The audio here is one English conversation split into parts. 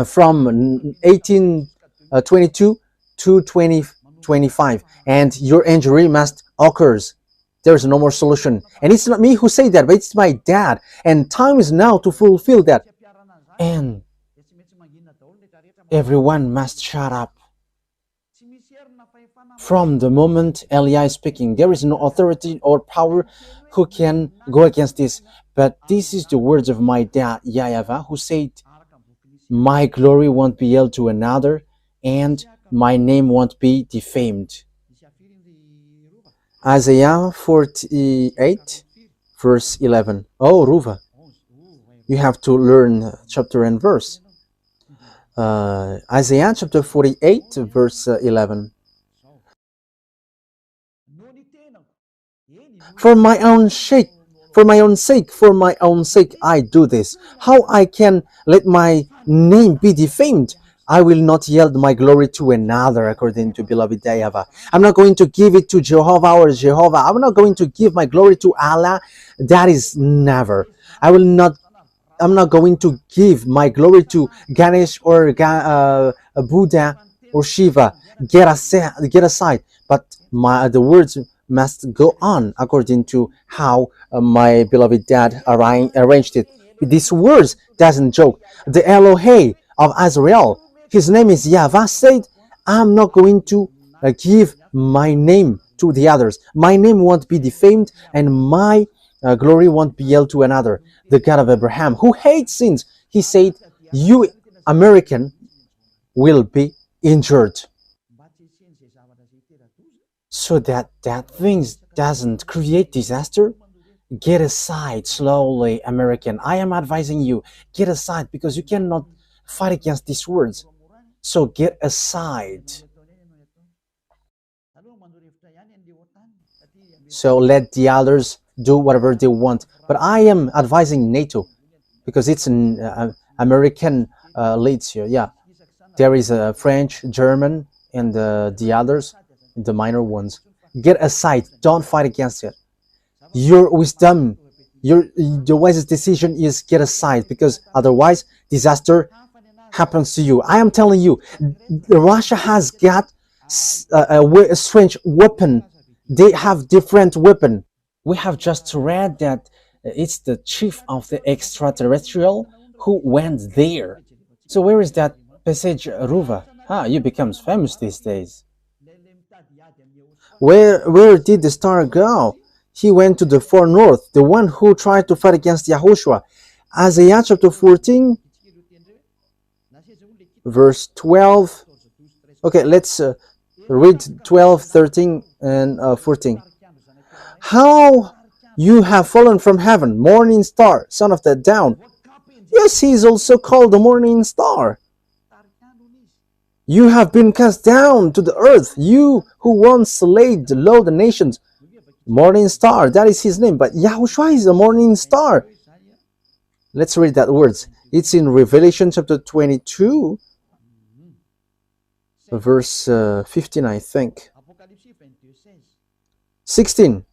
from 1822 to 2025, and your injury must occurs. There's no more solution. And it's not me who say that, but it's my dad. And time is now to fulfill that. And everyone must shut up. From the moment Elia is speaking, there is no authority or power who can go against this. But this is the words of my dad, YAHVAH, who said, my glory won't be held to another, and my name won't be defamed. Isaiah 48, verse 11. Oh, Ruva, you have to learn chapter and verse. Isaiah chapter 48, verse 11. For my own sake, I do this. How I can let my name be defamed? I will not yield my glory to another, according to beloved YAHVAH. I'm not going to give it to Jehovah or Jehovah. I'm not going to give my glory to Allah. That is never. I'm not going to give my glory to Ganesh or Buddha or Shiva. Get aside. But the words must go on according to how my beloved dad arranged it. These words doesn't joke. The Elohim of Israel, his name is YAHVAH, said, I'm not going to give my name to the others. My name won't be defamed, and my glory won't be held to another. The God of Abraham, who hates sins, he said, you American will be injured. So that things doesn't create disaster. Get aside slowly, American. I am advising you, get aside, because you cannot fight against these words. So get aside. So let the others do whatever they want. But I am advising NATO, because it's an American leads here. Yeah, there is a French, German, and the others, the minor ones. Get aside. Don't fight against it. Your wisdom, the wisest decision is get aside, because otherwise disaster happens to you. I am telling you, Russia has got a strange weapon. They have different weapon. We have just read that it's the chief of the extraterrestrial who went there. So where is that passage, Ruva? You become famous these days. Where did the star go? He went to the far north, the one who tried to fight against YAHOSHUAH. Isaiah chapter 14, verse 12. Okay, let's read 12, 13, and 14. How you have fallen from heaven, morning star, son of the dawn. Yes, he is also called the morning star. You have been cast down to the earth, you who once laid low the nations. Morning star, that is his name. But YAHOSHUAH is a morning star. Let's read that words. It's in Revelation chapter 22, verse 15, I think. 16.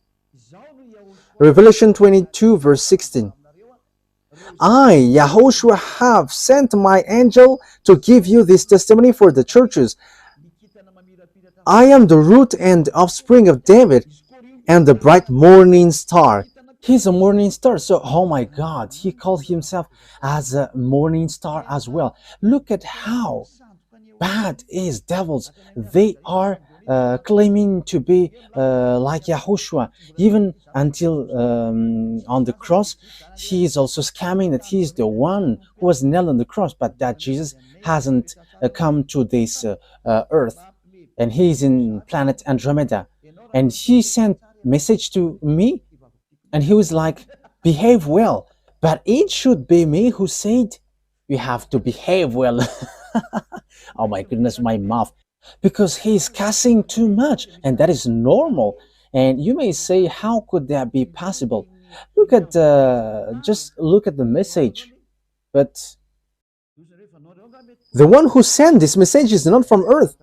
Revelation 22, verse 16. I, YAHOSHUAH, have sent my angel to give you this testimony for the churches. I am the root and offspring of David, and the bright morning star. He's a morning star. So, oh my God, he called himself as a morning star as well. Look at how bad is devils. They are claiming to be like YAHOSHUAH. Even until on the cross, he is also scamming that he is the one who was nailed on the cross, but that Jesus hasn't come to this earth, and he is in planet Andromeda. And he sent message to me, and he was like, behave well. But it should be me who said, you have to behave well. Oh my goodness, my mouth. Because he's cussing too much, and that is normal. And you may say, how could that be possible? Look at just look at the message. But the one who sent this message is not from earth.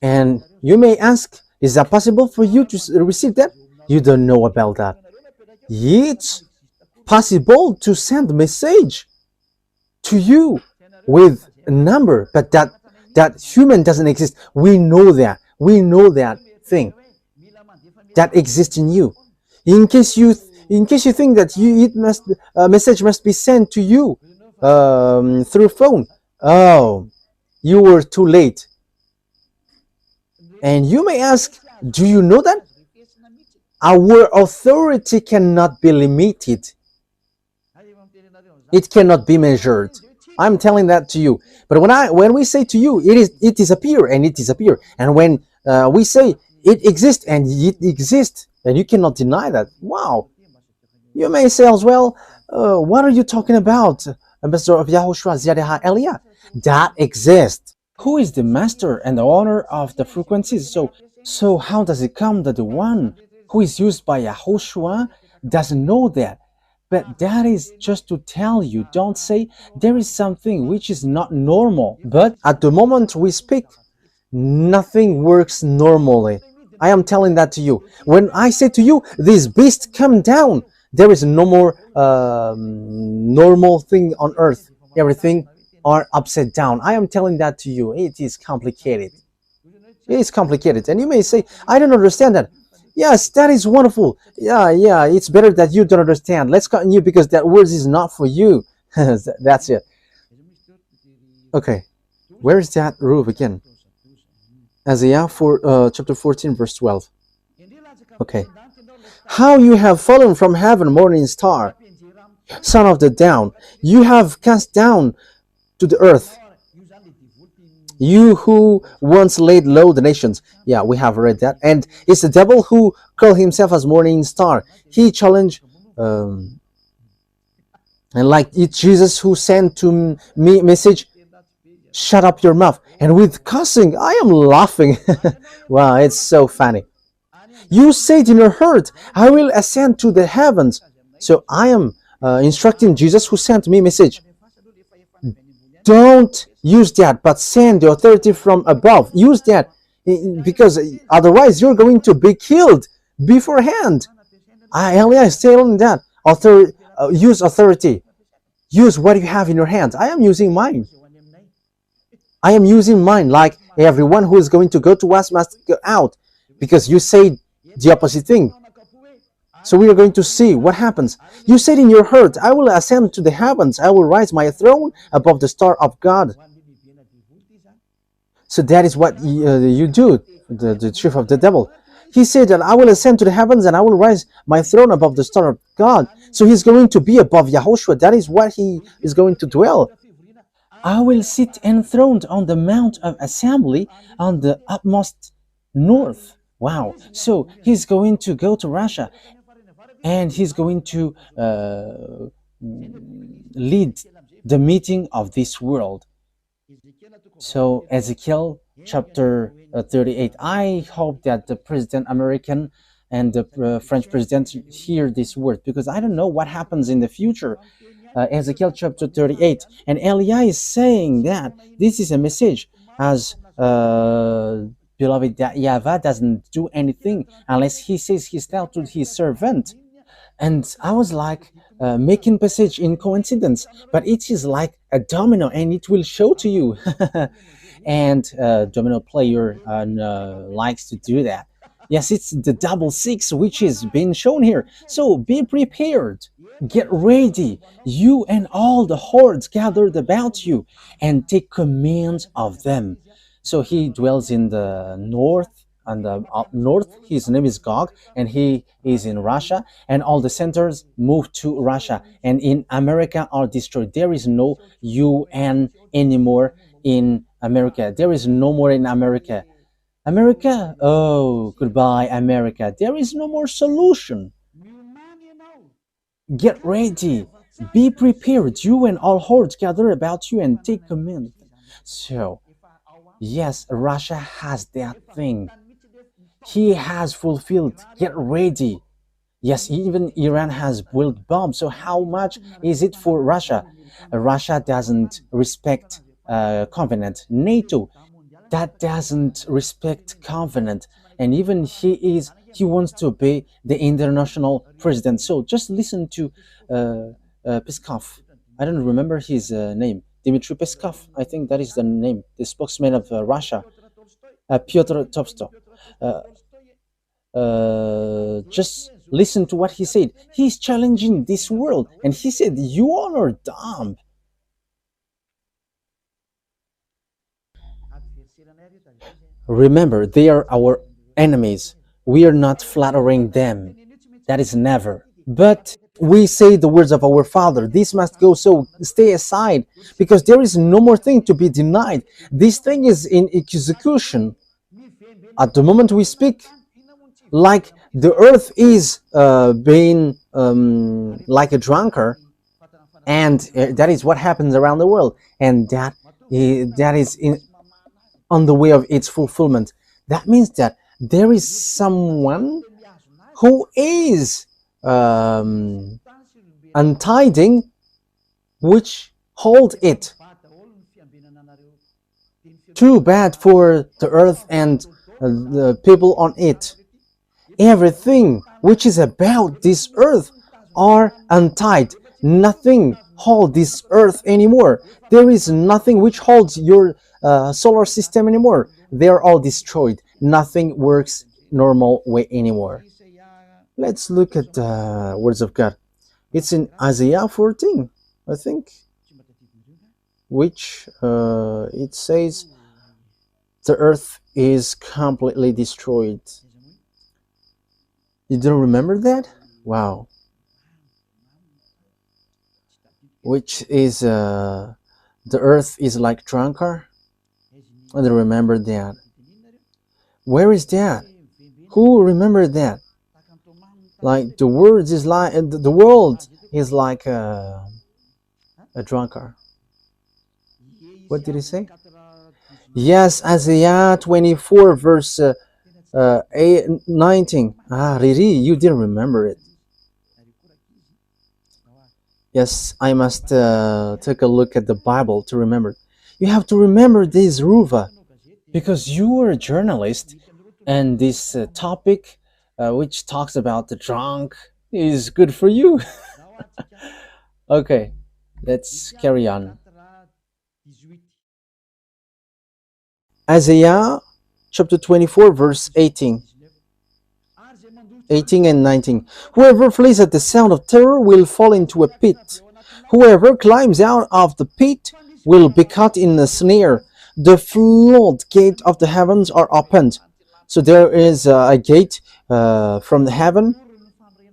And you may ask, is that possible for you to receive that? You don't know about that. It's possible to send a message to you with a number, but that human doesn't exist. We know that. We know that thing that exists in you. In case you think that a message must be sent to you through phone. Oh, you were too late. And you may ask, do you know that our authority cannot be limited? It cannot be measured. I'm telling that to you. But when we say to you, it disappear and it disappear. And when we say it exists and it exists, and you cannot deny that. Wow. You may say as well, what are you talking about, Ambassador of YAHOSHUAH, ZYAH Elia? That exists. Who is the master and the owner of the frequencies? So how does it come that the one who is used by YAHOSHUAH doesn't know that? But that is just to tell you, don't say there is something which is not normal. But at the moment we speak, nothing works normally. I am telling that to you. When I say to you, this beast come down, there is no more normal thing on earth. Everything are upside down. I am telling that to you. It is complicated. It is complicated. And you may say, I don't understand that. Yes, that is wonderful. Yeah, it's better that you don't understand. Let's continue because that word is not for you. That's it. Okay, where is that roof again? Isaiah chapter 14, verse 12. Okay. How you have fallen from heaven, morning star, son of the down. You have cast down to the earth. You who once laid low the nations. Yeah, we have read that. And it's the devil who called himself as morning star. He challenged, and like it's Jesus who sent to me message, shut up your mouth. And with cussing, I am laughing. Wow, it's so funny. You said in your heart, I will ascend to the heavens. So I am instructing Jesus who sent me message. Don't use that, but send the authority from above. Use that, because otherwise you're going to be killed beforehand. Elia is telling that. Use authority. Use what you have in your hands. I am using mine. I am using mine, like everyone who is going to go to us must go out, because you say the opposite thing. So we are going to see what happens. You said in your heart, I will ascend to the heavens. I will rise my throne above the star of God. So that is what you do, the chief of the devil. He said that I will ascend to the heavens and I will rise my throne above the star of God. So he's going to be above YAHOSHUAH. That is what he is going to dwell. I will sit enthroned on the mount of assembly on the utmost north. Wow. So he's going to go to Russia. And he's going to lead the meeting of this world. So Ezekiel chapter 38. I hope that the President American and the French President hear this word, because I don't know what happens in the future. Ezekiel chapter 38. And Elia is saying that this is a message as beloved, that YAHVAH doesn't do anything unless he says he's now to his servant. And I was like making passage in coincidence, but it is like a domino, and it will show to you. And domino player likes to do that. Yes, it's the double six which is being shown here. So be prepared, get ready, you and all the hordes gathered about you, and take command of them. So he dwells in the north. And up north, his name is Gog, and he is in Russia, and all the centers moved to Russia, and in America are destroyed. There is no UN anymore in America. There is no more in America. America, oh, goodbye, America. There is no more solution. Get ready, be prepared, you and all hordes gather about you, and take command. So, yes, Russia has that thing. He has fulfilled. Get ready. Yes, even Iran has built bombs. So how much is it for Russia? Russia doesn't respect covenant. NATO, that doesn't respect covenant. And even he wants to obey the international president. So just listen to Peskov. I don't remember his name. Dmitry Peskov, I think that is the name, the spokesman of Russia, Pyotr Tolstoy. Uh, just listen to what he said. He's challenging this world, and he said, "You all are dumb." Remember, they are our enemies. We are not flattering them. That is never. But we say the words of our Father. This must go, so stay aside, because there is no more thing to be denied. This thing is in execution. At the moment we speak, like the earth is being like a drunkard, and that is what happens around the world, and that is on the way of its fulfillment. That means that there is someone who is untiding, which hold it. Too bad for the earth and the people on it. Everything which is about this earth are untied. Nothing holds this earth anymore. There is nothing which holds your solar system anymore. They are all destroyed. Nothing works normal way anymore. Let's look at the words of God. It's in Isaiah 14, I think, which it says the earth is completely destroyed. You don't remember that? Wow. Which is the earth is like drunkard. I don't remember that. Where is that? Who remember that? Like the world is like a drunkard. What did he say? Yes, Isaiah 24 verse 19. Ah, Riri, you didn't remember it. Yes, I must take a look at the Bible to remember. You have to remember this, Ruva, because you are a journalist, and this topic, which talks about the drunk, is good for you. Okay, let's carry on. Isaiah chapter 24, verse 18 and 19. Whoever flees at the sound of terror will fall into a pit. Whoever climbs out of the pit will be caught in a snare. The floodgate of the heavens are opened. So there is a gate from the heaven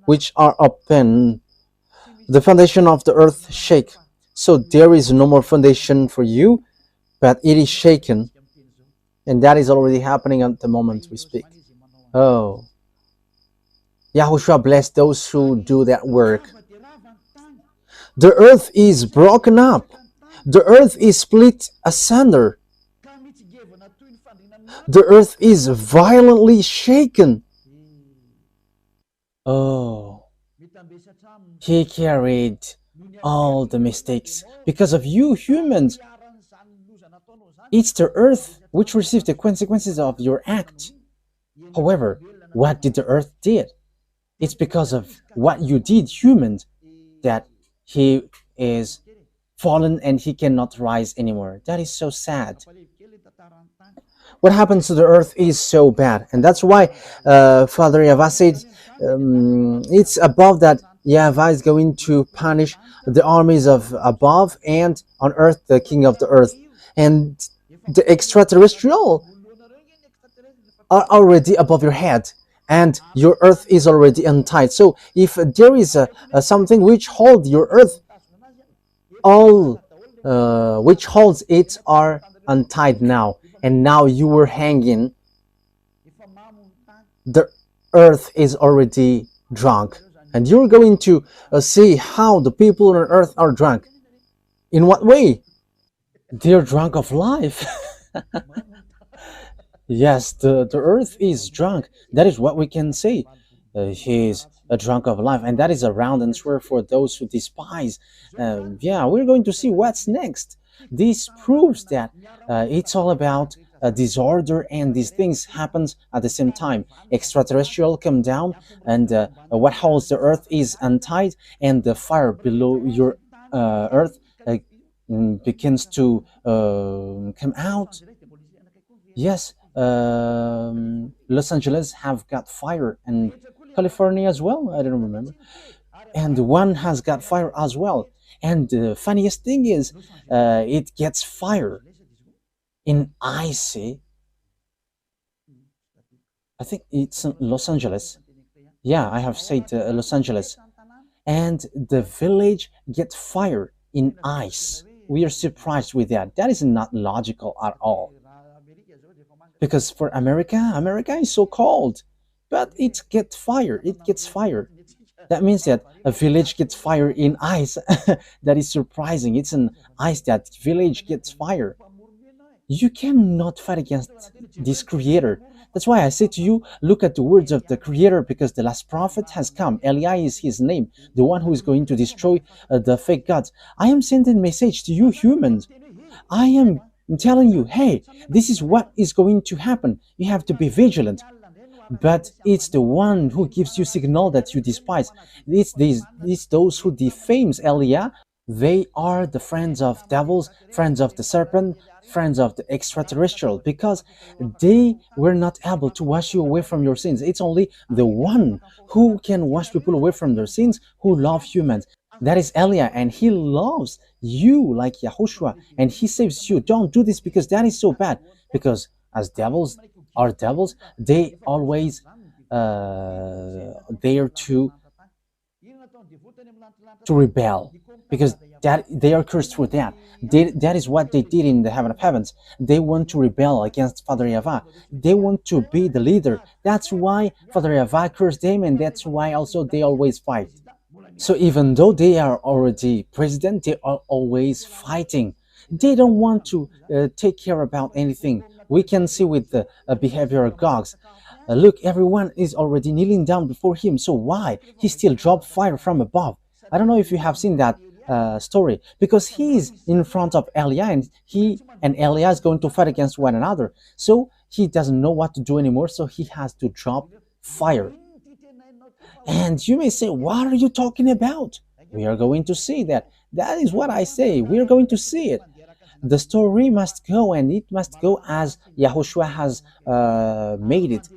which are open. The foundation of the earth shake. So there is no more foundation for you, but it is shaken. And that is already happening at the moment we speak. Oh. YAHOSHUAH bless those who do that work. The earth is broken up. The earth is split asunder. The earth is violently shaken. Oh. He carried all the mistakes because of you humans. It's the earth which receives the consequences of your act. However, what did the earth did? It's because of what you did, humans, that he is fallen and he cannot rise anymore. That is so sad. What happens to the earth is so bad, and that's why Father YAHVAH said it's above that YAHVAH is going to punish the armies of above, and on earth the king of the earth. And the extraterrestrial are already above your head, and your earth is already untied. So if there is something which holds your earth, all which holds it are untied now, and now you were hanging. The earth is already drunk, and you're going to see how the people on earth are drunk. In what way? They're drunk of life. Yes, the earth is drunk. That is what we can say. He's a drunk of life, and that is a round answer for those who despise. Yeah, we're going to see what's next. This proves that it's all about disorder, and these things happens at the same time. Extraterrestrial come down, and what holds the earth is untied, and the fire below your earth begins to come out. Yes, Los Angeles have got fire, and California as well. I don't remember, and one has got fire as well. And the funniest thing is, it gets fire in icy. I think it's Los Angeles. Yeah, I have said Los Angeles, and the village gets fire in ice. We are surprised with that. That is not logical at all. Because for America, America is so cold, but it gets fire. It gets fire. That means that a village gets fire in ice. That is surprising. It's an ice that village gets fire. You cannot fight against this creator. That's why I say to you, look at the words of the creator, because the last prophet has come. Eli is his name, the one who is going to destroy the fake gods. I am sending a message to you humans. I am telling you, hey, this is what is going to happen. You have to be vigilant. But it's the one who gives you signal that you despise. It's those who defames Elia. They are the friends of devils, friends of the serpent, friends of the extraterrestrial, because they were not able to wash you away from your sins. It's only the one who can wash people away from their sins who love humans. That is Elia, and he loves you like Yahushua, and he saves you. Don't do this because that is so bad. Because as devils are devils, they always dare to rebel, because that they are cursed for that. That is what they did in the heaven of heavens. They want to rebel against Father YAHVAH. They want to be the leader. That's why Father YAHVAH cursed them, and that's why also they always fight. So even though they are already president, they are always fighting. They don't want to take care about anything. We can see with the behavior of Gogs. Look, everyone is already kneeling down before him. So why he still dropped fire from above? I don't know if you have seen that story, because he is in front of Elia, and he and Elia is going to fight against one another. So he doesn't know what to do anymore. So he has to drop fire. And you may say, what are you talking about? We are going to see that. That is what I say. We are going to see it. The story must go, and it must go as YAHOSHUAH has made it.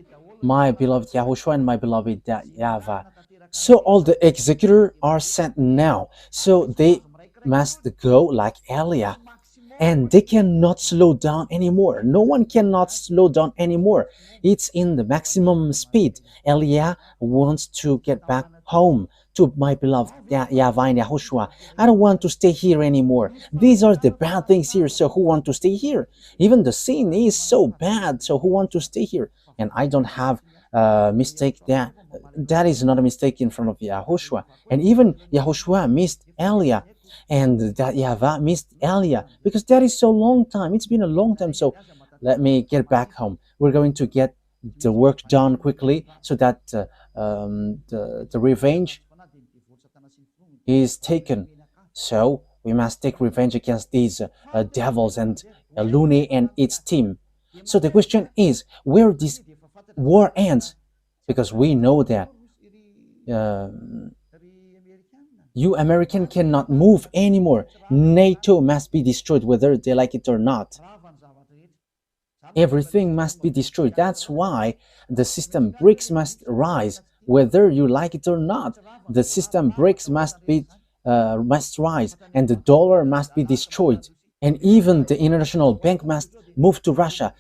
My beloved YAHOSHUAH and my beloved YAHVAH. So all the executors are sent now. So they must go like Elia. And they cannot slow down anymore. No one cannot slow down anymore. It's in the maximum speed. Elia wants to get back home to my beloved YAHVAH and YAHOSHUAH. I don't want to stay here anymore. These are the bad things here, so who want to stay here? Even the sin is so bad, so who want to stay here? And I don't have a mistake. That is not a mistake in front of YAHOSHUAH. And even YAHOSHUAH missed Elia, and that YAHVAH missed Elia, because that is so long time. It's been a long time. So let me get back home. We're going to get the work done quickly, so that the revenge is taken. So we must take revenge against these devils and Lune and its team. So the question is, where this war ends, because we know that you American cannot move anymore. NATO must be destroyed, whether they like it or not. Everything must be destroyed. That's why the system BRICS must rise, whether you like it or not. The system BRICS must rise, and the dollar must be destroyed. And even the international bank must move to Russia.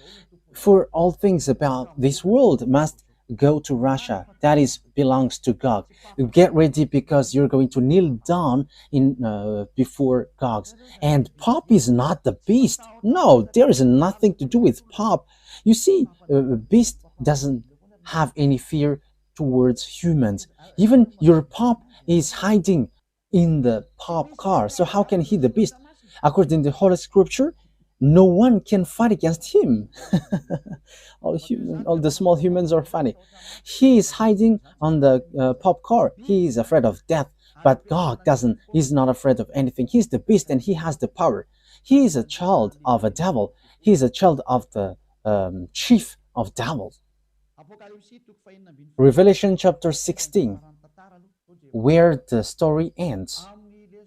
For all things about this world must go to Russia. That is belongs to God. Get ready, because you're going to kneel down in before gods. And Pop is not the beast. No, there is nothing to do with Pop. You see, beast doesn't have any fear towards humans. Even your Pop is hiding in the Pop car. So how can he the beast? According to the Holy Scripture, no one can fight against him. All the small humans are funny. He is hiding on the Pop car. He is afraid of death, but God doesn't. He's not afraid of anything. He's the beast, and he has the power. He is a child of a devil. He is a child of the chief of devils. Revelation chapter 16, where the story ends.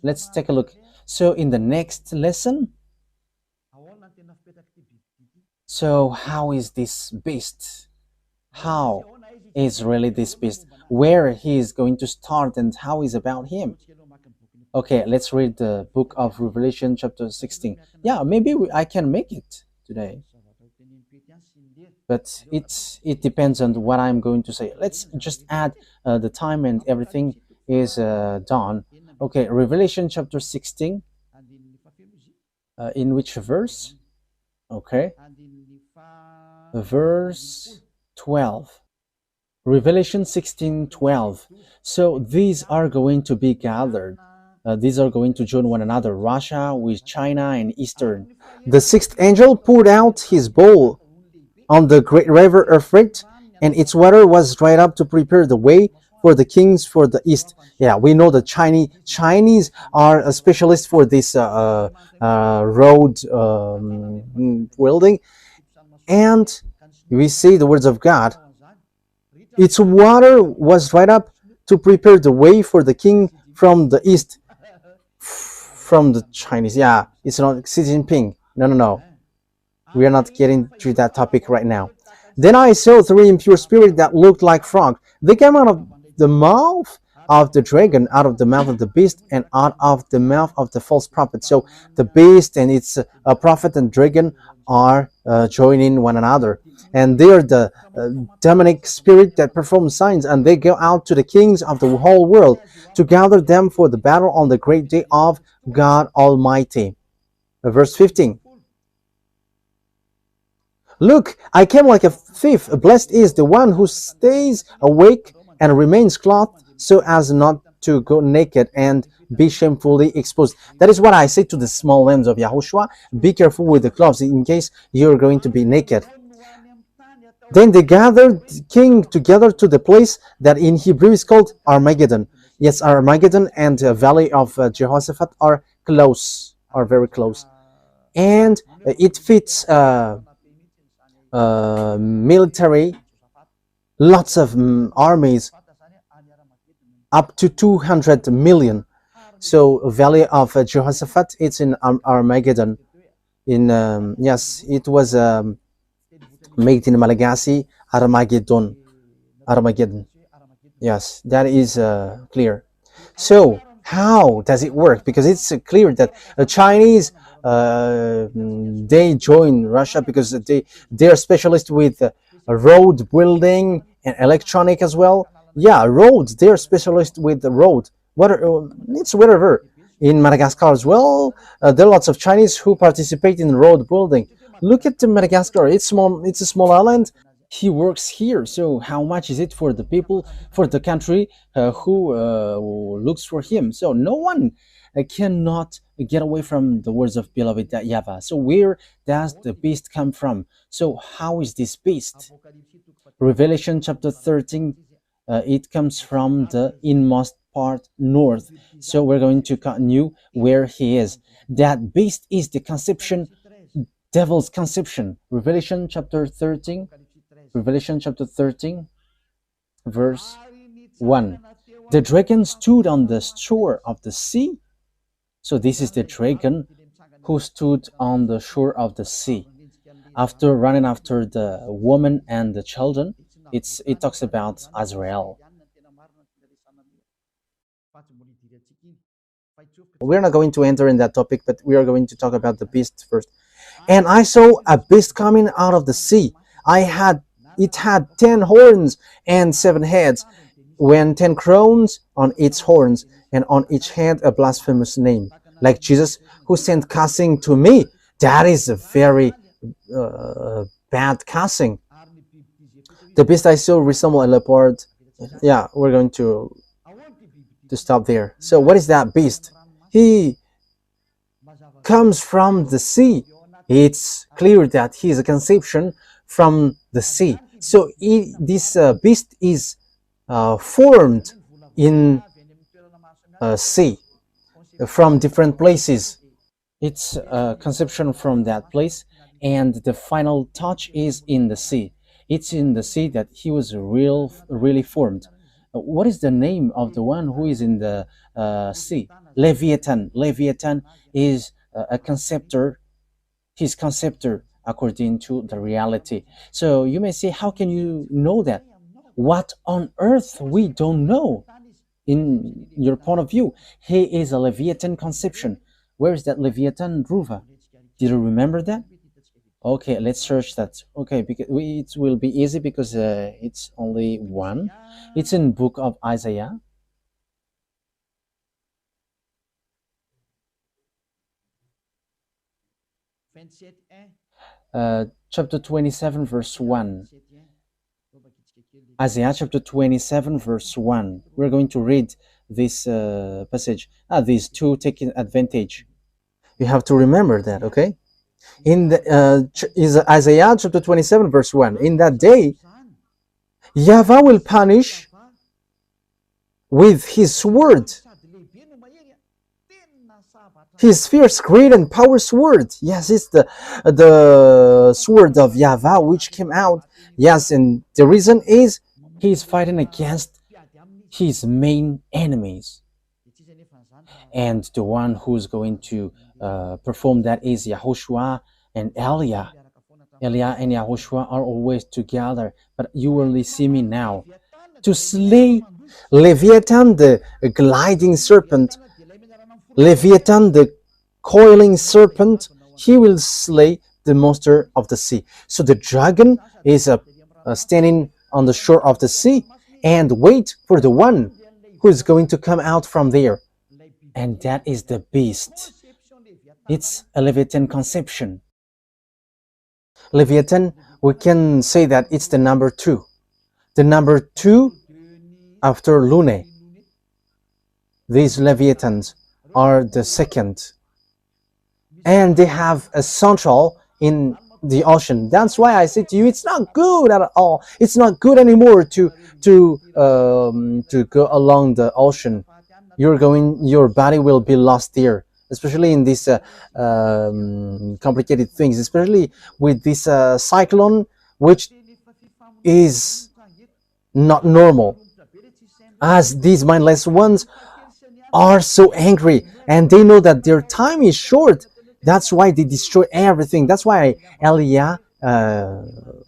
Let's take a look. So in the next lesson, so how is this beast? How is really this beast? Where he is going to start and how is about him? Okay, let's read the book of Revelation chapter 16. Yeah, maybe I can make it today. But it depends on what I'm going to say. Let's just add the time and everything is done. Okay, Revelation chapter 16. In which verse? Okay. Verse 12. Revelation 16:12. So these are going to be gathered. These are going to join one another, Russia with China and Eastern. The sixth angel poured out his bowl on the great river Euphrates, and its water was dried up to prepare the way for the kings for the east. Yeah, we know the Chinese are a specialist for this road building, and we see the words of God. Its water was dried up to prepare the way for the king from the east. From the Chinese, yeah, it's not Xi Jinping. No. We are not getting to that topic right now. Then I saw three impure spirits that looked like frogs. They came out of the mouth of the dragon, out of the mouth of the beast, and out of the mouth of the false prophet. So the beast and its prophet and dragon are joining one another. And they are the demonic spirit that perform signs, and they go out to the kings of the whole world to gather them for the battle on the great day of God Almighty. Verse 15. Look, I came like a thief. Blessed is the one who stays awake and remains clothed so as not to go naked and be shamefully exposed. That is what I say to the small lambs of YAHOSHUAH. Be careful with the clothes in case you're going to be naked. Then they gathered the king together to the place that in Hebrew is called Armageddon. Yes, Armageddon and the valley of Jehoshaphat are close, are very close. And it fits military, lots of armies, up to 200 million. So valley of Jehoshaphat, it's in Armageddon. In yes, it was made in Malagasy, Armageddon. Yes, that is clear. So how does it work? Because it's clear that the Chinese they join Russia because they are specialists with road building and electronic as well. Yeah, roads. They are specialists with the road. It's whatever. In Madagascar as well, there are lots of Chinese who participate in road building. Look at Madagascar. It's small. It's a small island. He works here. So how much is it for the people, for the country who looks for him? So no one cannot get away from the words of beloved YAHVAH. So where does the beast come from? So how is this beast? Revelation chapter 13, it comes from the inmost part north. So we're going to continue where he is. That beast is the conception, devil's conception. Revelation chapter 13, verse 1. The dragon stood on the shore of the sea. So this is the dragon who stood on the shore of the sea. After running after the woman and the children, it talks about Azrael. We're not going to enter in that topic, but we are going to talk about the beast first. And I saw a beast coming out of the sea. It had 10 horns and 7 heads, when 10 crowns on its horns, and on each head a blasphemous name, like Jesus, who sent cussing to me. That is a very bad cussing. The beast I saw resembled a leopard. Yeah, we're going to stop there. So what is that beast? He comes from the sea. It's clear that he is a conception from the sea. So this beast is formed in sea from different places. It's a conception from that place, and the final touch is in the sea. It's in the sea that he was really formed. what is the name of the one who is in the sea? Leviathan. Leviathan is a conceptor. His conceptor according to the reality. So you may say, how can you know that? What on earth we don't know? In your point of view, he is a Leviathan conception. Where is that Leviathan, Ruva? Did you remember that? Okay, let's search that. Okay, because it will be easy because it's only one. It's in book of Isaiah. Chapter 27, verse 1. Isaiah chapter 27, verse 1. We're going to read this passage. These two taking advantage. You have to remember that, okay? In the is Isaiah chapter 27, verse 1. In that day, YAHVAH will punish with his sword, his fierce, great, and power sword. Yes, it's the sword of YAHVAH which came out. Yes, and the reason is he's fighting against his main enemies. And the one who's going to perform that is YAHOSHUAH and Eliah. Eliah and YAHOSHUAH are always together, but you only see me now. To slay Leviathan, the gliding serpent, Leviathan, the coiling serpent, he will slay the monster of the sea. So the dragon is standing on the shore of the sea and wait for the one who is going to come out from there. And that is the beast. It's a Leviathan conception. Leviathan, we can say that it's the number 2. The number 2 after Lune. These Leviathans are the second. And they have a central in the ocean. That's why I say to you, it's not good at all. It's not good anymore to go along the ocean. Your body will be lost there, especially in these complicated things, especially with this cyclone, which is not normal. As these mindless ones are so angry and they know that their time is short, that's why they destroy everything. That's why Eliah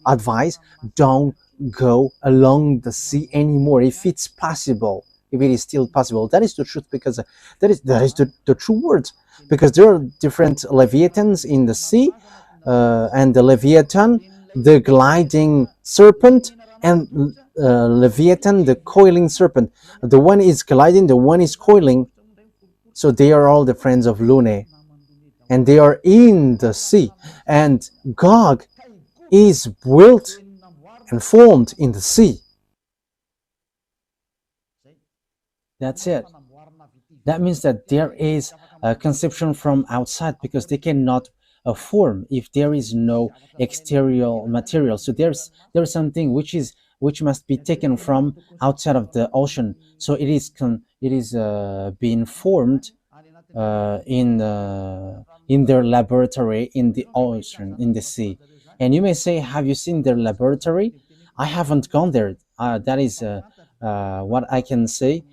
advised, don't go along the sea anymore if it's possible. If it is still possible. That is the truth, because that is the true words, because there are different Leviathans in the sea, and the Leviathan, the gliding serpent, and Leviathan, the coiling serpent. The one is gliding, the one is coiling, so they are all the friends of Lune, and they are in the sea, and Gog is built and formed in the sea. That's it. That means that there is a conception from outside, because they cannot form if there is no exterior material. So there's something which must be taken from outside of the ocean. So it is being formed in their laboratory in the ocean, in the sea. And you may say, have you seen their laboratory? I haven't gone there. That is what I can say.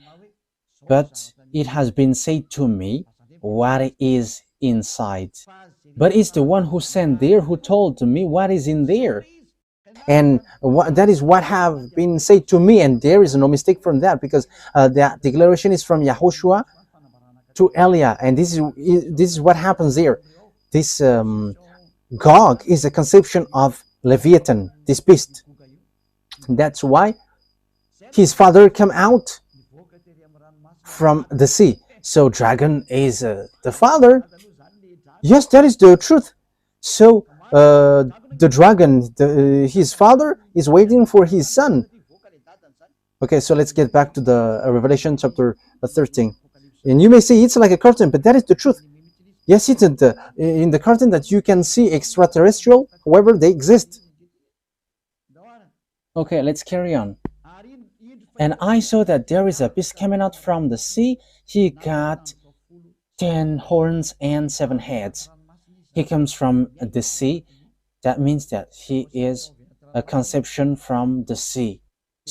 But it has been said to me what is inside. But it's the one who sent there who told me what is in there. And that is what have been said to me, and there is no mistake from that, because the declaration is from YAHOSHUAH to Eliah, and this is what happens there. This Gog is a conception of Leviathan, this beast. That's why his father came out from the sea. So dragon is the father. Yes, that is the truth. So the dragon, his father, is waiting for his son. Okay, so let's get back to the Revelation chapter 13. And you may say it's like a curtain, but that is the truth. Yes, it's in the curtain that you can see extraterrestrial, however they exist. Okay, let's carry on. And I saw that there is a beast coming out from the sea. He got 10 horns and 7 heads. He comes from the sea. That means that he is a conception from the sea.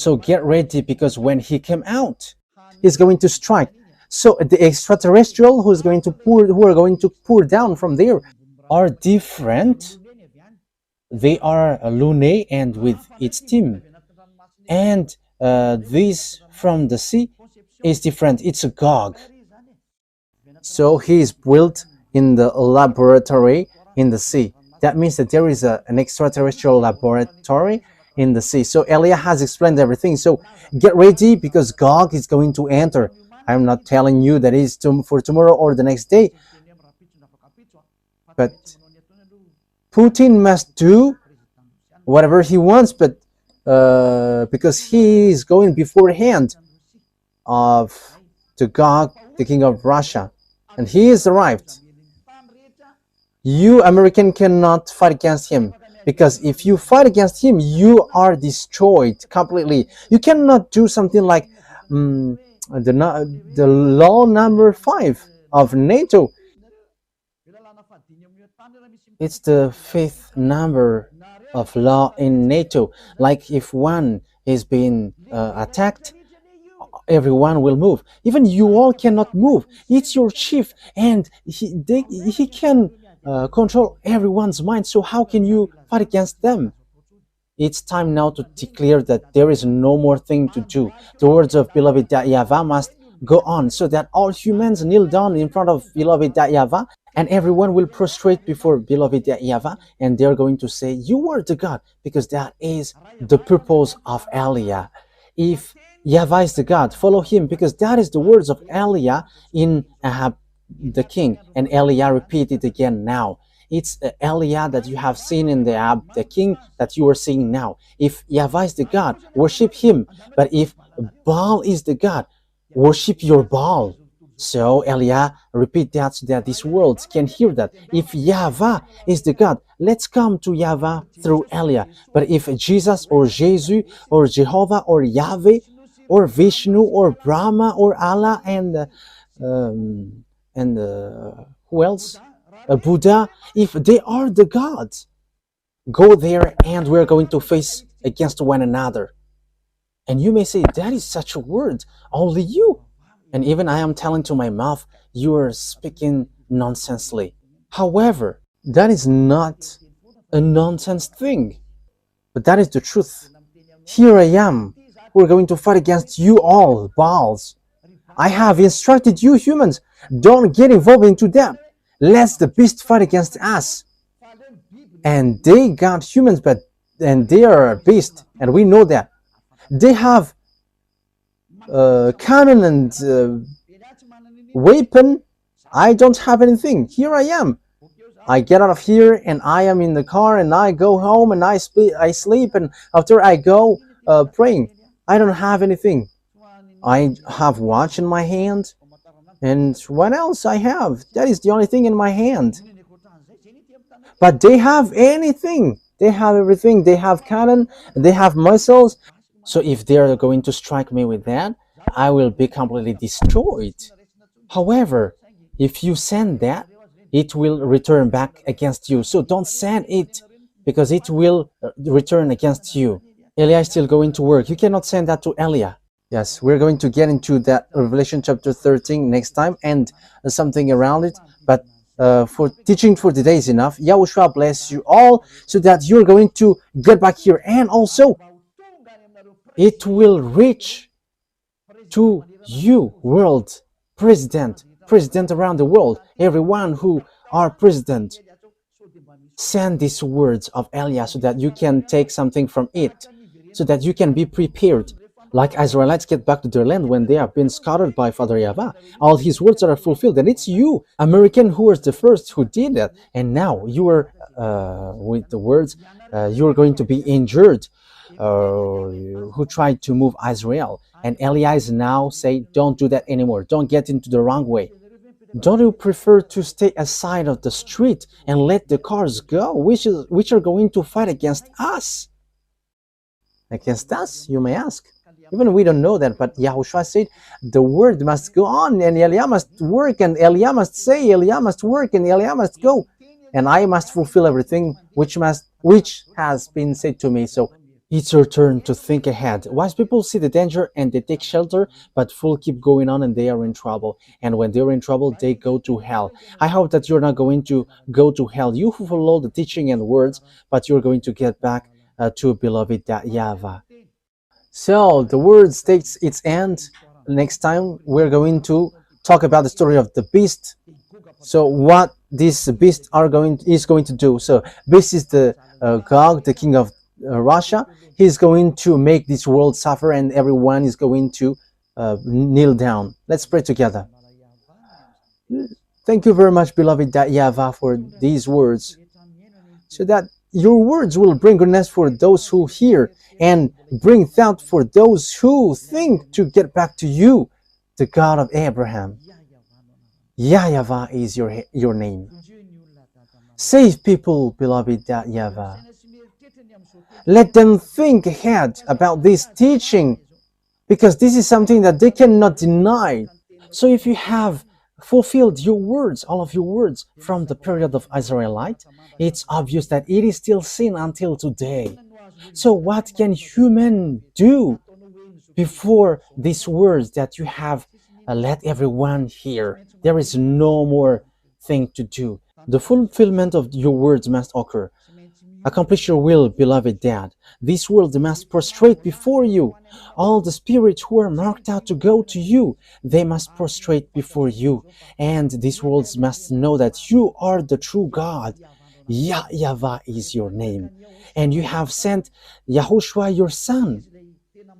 So get ready, because when he came out, he's going to strike. So the extraterrestrial who are going to pour down from there are different. They are Lune and with its team, and this from the sea is different. It's a Gog. So he is built in the laboratory in the sea. That means that there is an extraterrestrial laboratory in the sea. So Elia has explained everything. So get ready, because Gog is going to enter. I'm not telling you that it's for tomorrow or the next day, but Putin must do whatever he wants, but because he is going beforehand of the Gog, the king of Russia, and he is arrived. You American cannot fight against him, because if you fight against him, you are destroyed completely. You cannot do something like the law number 5 of NATO. It's the 5th number of law in NATO. Like if one is being attacked, everyone will move. Even you all cannot move. It's your chief, and he can control everyone's mind. So how can you fight against them? It's time now to declare that there is no more thing to do. The words of beloved YAHVAH must go on, so that all humans kneel down in front of beloved YAHVAH, and everyone will prostrate before beloved YAHVAH, and they're going to say, "You are the God," because that is the purpose of Elia. If YAHVAH is the God, follow him, because that is the words of Elia in Ahab the king, and Elia repeated again now. It's Elia that you have seen in the Ahab the king that you are seeing now. If YAHVAH is the God, worship him. But if Baal is the God, worship your Baal. So Elia repeat that, so that this world can hear that. If YAHVAH is the God, let's come to YAHVAH through Elia. But if Jesus or Jesus or Jehovah or Yahweh or Vishnu or Brahma or Allah and who else? Buddha, if they are the gods, go there and we're going to face against one another. And you may say, that is such a word, only you. And even I am telling to my mouth, you are speaking nonsensely. However, that is not a nonsense thing, but that is the truth. Here I am. We're going to fight against you all, Baals. I have instructed you humans, don't get involved into them. Let the beast fight against us. And they got humans, and they are a beast, and we know that. They have cannon and weapon. I don't have anything. Here I am. I get out of here, and I am in the car, and I go home, and I sleep, and after I go praying. I don't have anything. I have watch in my hand. And what else I have? That is the only thing in my hand. But they have anything. They have everything. They have cannon. They have missiles. So if they are going to strike me with that, I will be completely destroyed. However, if you send that, it will return back against you. So don't send it, because it will return against you. Elia is still going to work. You cannot send that to Elia. Yes, we're going to get into that Revelation chapter 13 next time and something around it. But for teaching for today is enough. YAHOSHUAH bless you all, so that you're going to get back here. And also, it will reach to you, world president around the world, everyone who are president. Send these words of Elia, so that you can take something from it, so that you can be prepared. Like Israelites get back to their land when they have been scattered by Father YAHVAH. All his words are fulfilled. And it's you, American, who was the first who did that. And now you are, with the words, you are going to be injured, who tried to move Israel. And Elia is now saying, don't do that anymore. Don't get into the wrong way. Don't you prefer to stay aside of the street and let the cars go, which are going to fight against us? Against us, you may ask. Even we don't know that, but YAHOSHUAH said the word must go on, and Elia must work, and Elia must say, Elia must work, and Elia must go, and I must fulfill everything which has been said to me. So It's your turn to think ahead. Wise people see the danger and they take shelter, but fools keep going on and they are in trouble. And when they're in trouble, they go to hell. I hope that you're not going to go to hell. You who follow the teaching and words, but you're going to get back to beloved YAHVAH. So the words takes its end. Next time we're going to talk about the story of the beast. So what this beast is going to do. So beast is the Gog, the king of Russia. He's going to make this world suffer, and everyone is going to kneel down. Let's pray together. Thank you very much, beloved YAHVAH, for these words, so that your words will bring goodness for those who hear and bring thought for those who think to get back to you, the God of Abraham. YAHVAH is your name. Save people, beloved YAHVAH. Let them think ahead about this teaching, because this is something that they cannot deny. So if you have fulfilled your words, all of your words from the period of Israelite, it's obvious that it is still sin until today. So what can human do before these words that you have let everyone hear? There is no more thing to do. The fulfillment of your words must occur. Accomplish your will, beloved Dad. This world must prostrate before you. All the spirits who are marked out to go to you, they must prostrate before you. And this world must know that you are the true God. YAHVAH is your name. And you have sent YAHOSHUAH, your son.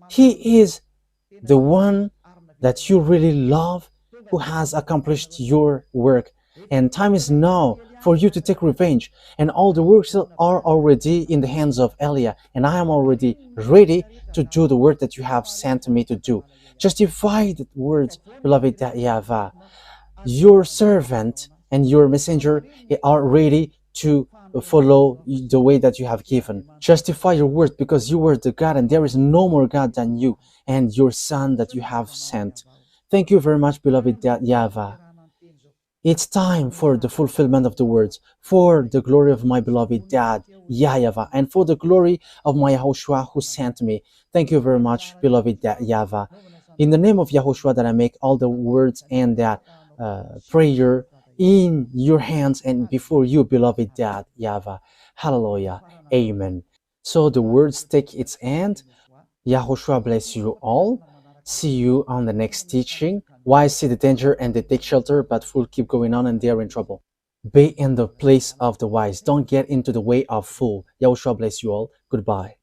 He is the one that you really love, who has accomplished your work. And time is now for you to take revenge. And all the works are already in the hands of Elia. And I am already ready to do the work that you have sent me to do. Justify the words, beloved YAHVAH. Your servant and your messenger are ready to follow the way that you have given. Justify your words, because you were the God and there is no more God than you and your son that you have sent. Thank you very much, beloved YAHVAH. It's time for the fulfillment of the words, for the glory of my beloved Dad, YAHVAH, and for the glory of my YAHOSHUAH who sent me. Thank you very much, beloved YAHVAH. In the name of YAHOSHUAH that I make all the words and that prayer in your hands and before you, beloved Dad, YAHVAH. Hallelujah. Amen. So the words take its end. YAHOSHUAH bless you all. See you on the next teaching. Wise see the danger and they take shelter, but fools keep going on and they are in trouble. Be in the place of the wise. Don't get into the way of fool. YAHOSHUAH bless you all. Goodbye.